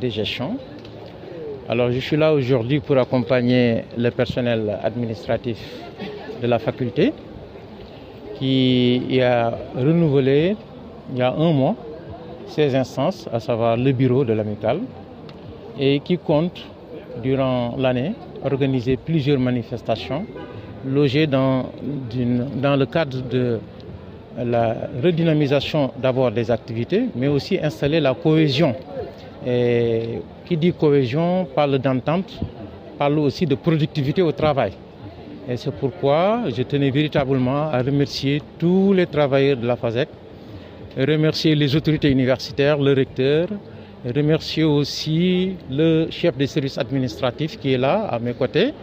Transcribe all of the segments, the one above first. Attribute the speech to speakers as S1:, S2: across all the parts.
S1: de gestion. Alors je suis là aujourd'hui pour accompagner le personnel administratif de la faculté qui a renouvelé il y a un mois ses instances, à savoir le bureau de l'amicale, et qui compte durant l'année organiser plusieurs manifestations logées dans le cadre de la redynamisation d'abord des activités, mais aussi installer la cohésion. Et qui dit cohésion parle d'entente, parle aussi de productivité au travail. Et c'est pourquoi je tenais véritablement à remercier tous les travailleurs de la FASEC, remercier les autorités universitaires, le recteur, remercier aussi le chef des services administratifs qui est là à mes côtés,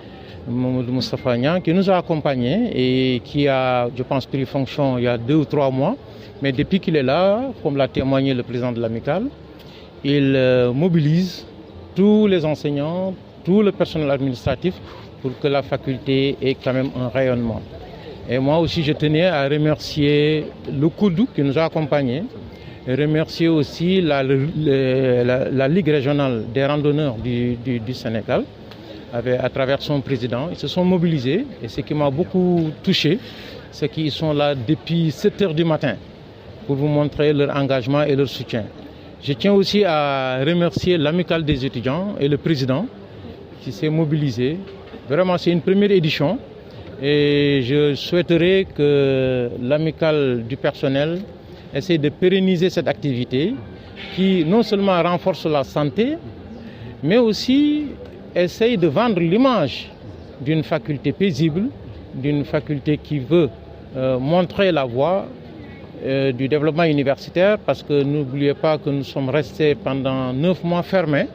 S1: Mamadou Moustapha Niang, qui nous a accompagnés et qui a, je pense, pris fonction il y a 2 ou 3 mois. Mais depuis qu'il est là, comme l'a témoigné le président de l'amicale, il mobilise tous les enseignants, tout le personnel administratif pour que la faculté ait quand même un rayonnement. Et moi aussi, je tenais à remercier le COUDou qui nous a accompagnés, et remercier aussi la Ligue régionale des randonneurs du Sénégal, à travers son président. Ils se sont mobilisés et ce qui m'a beaucoup touché, c'est qu'ils sont là depuis 7 heures du matin pour vous montrer leur engagement et leur soutien. Je tiens aussi à remercier l'amicale des étudiants et le président qui s'est mobilisé. Vraiment, c'est une première édition et je souhaiterais que l'amicale du personnel essaie de pérenniser cette activité qui non seulement renforce la santé, mais aussi essaye de vendre l'image d'une faculté paisible, d'une faculté qui veut montrer la voie du développement universitaire, parce que n'oubliez pas que nous sommes restés pendant 9 mois fermés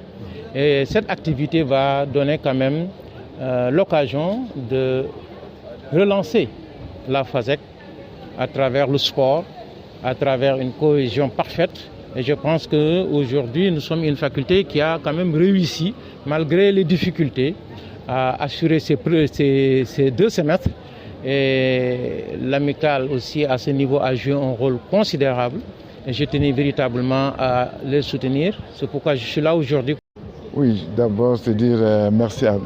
S1: et cette activité va donner quand même l'occasion de relancer la FASEC à travers le sport, à travers une cohésion parfaite. Et je pense qu'aujourd'hui, nous sommes une faculté qui a quand même réussi, malgré les difficultés, à assurer ces 2 semestres. Et l'amicale aussi, à ce niveau, a joué un rôle considérable. Et je tenais véritablement à les soutenir. C'est pourquoi je suis là aujourd'hui.
S2: Oui, d'abord, c'est dire merci à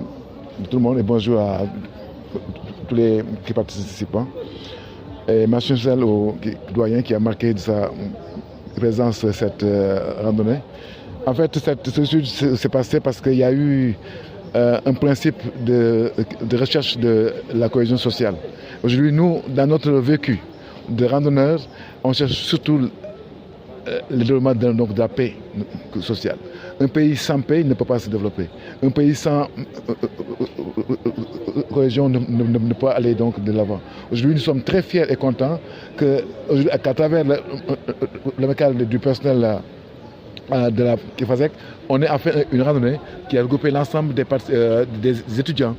S2: tout le monde et bonjour à tous les participants. Et mention spéciale au doyen qui a marqué de sa présence cette randonnée. En fait, cette étude s'est passée parce qu'il y a eu un principe de recherche de la cohésion sociale. Aujourd'hui, nous, dans notre vécu de randonneurs, on cherche surtout le développement de la paix sociale. Un pays sans paix ne peut pas se développer. Un pays sans cohésion ne peut pas aller donc de l'avant. Aujourd'hui, nous sommes très fiers et contents qu'à travers l'amicale du personnel de la FASEC, on ait fait une randonnée qui a regroupé l'ensemble des étudiants,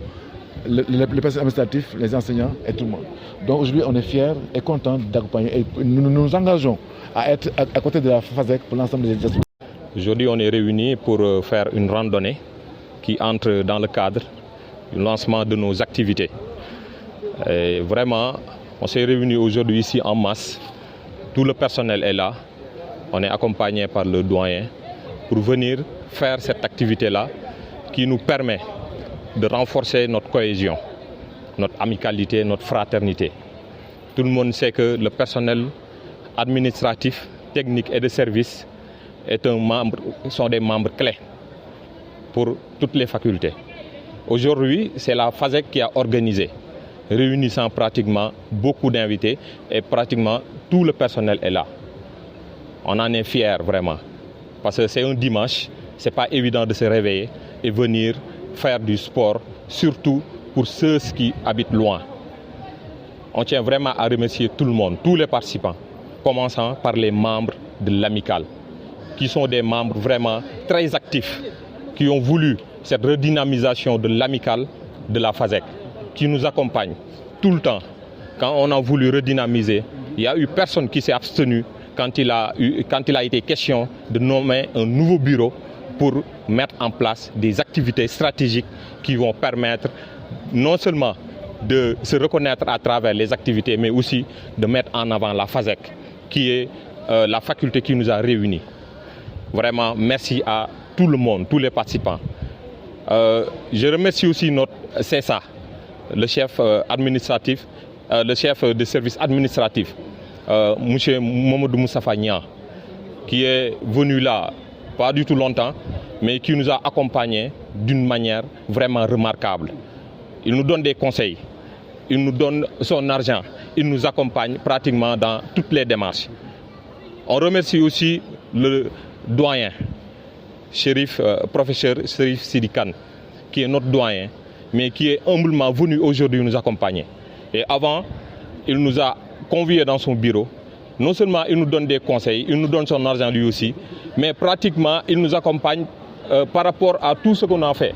S2: le personnel administratif, les enseignants et tout le monde. Donc aujourd'hui, on est fiers et contents d'accompagner. Et nous nous engageons à être à côté de la FASEC pour l'ensemble des étudiants.
S3: Aujourd'hui, on est réunis pour faire une randonnée qui entre dans le cadre du lancement de nos activités. Et vraiment, on s'est réunis aujourd'hui ici en masse. Tout le personnel est là. On est accompagné par le doyen pour venir faire cette activité-là qui nous permet de renforcer notre cohésion, notre amicalité, notre fraternité. Tout le monde sait que le personnel administratif, technique et de service sont des membres clés pour toutes les facultés. Aujourd'hui, c'est la FASEC qui a organisé, réunissant pratiquement beaucoup d'invités et pratiquement tout le personnel est là. On en est fiers vraiment, parce que c'est un dimanche, ce n'est pas évident de se réveiller et venir faire du sport, surtout pour ceux qui habitent loin. On tient vraiment à remercier tout le monde, tous les participants, commençant par les membres de l'amicale, qui sont des membres vraiment très actifs, qui ont voulu cette redynamisation de l'amicale de la FASEC, qui nous accompagnent tout le temps. Quand on a voulu redynamiser, il n'y a eu personne qui s'est abstenu quand il a été question de nommer un nouveau bureau pour mettre en place des activités stratégiques qui vont permettre non seulement de se reconnaître à travers les activités, mais aussi de mettre en avant la FASEC, qui est la faculté qui nous a réunis. Vraiment, merci à tout le monde, tous les participants. Je remercie aussi notre CSA, le chef administratif, le chef de service administratif, M. Mamadou Moustapha Niang, qui est venu là, pas du tout longtemps, mais qui nous a accompagnés d'une manière vraiment remarquable. Il nous donne des conseils, il nous donne son argent, il nous accompagne pratiquement dans toutes les démarches. On remercie aussi le doyen, professeur Chérif Sidi Kane, qui est notre doyen, mais qui est humblement venu aujourd'hui nous accompagner. Et avant, il nous a conviés dans son bureau. Non seulement il nous donne des conseils, il nous donne son argent lui aussi, mais pratiquement il nous accompagne par rapport à tout ce qu'on a fait.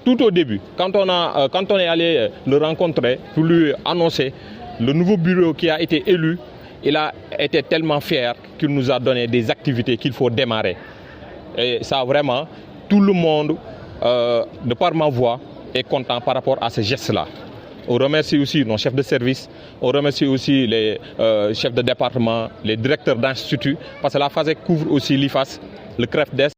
S3: Tout au début, quand on est allé le rencontrer pour lui annoncer le nouveau bureau qui a été élu, il a été tellement fier qu'il nous a donné des activités qu'il faut démarrer. Et ça, vraiment, tout le monde, de par ma voix, est content par rapport à ce geste-là. On remercie aussi nos chefs de service, on remercie aussi les chefs de département, les directeurs d'instituts, parce que la FASEG couvre aussi l'IFAS, le CREFDES.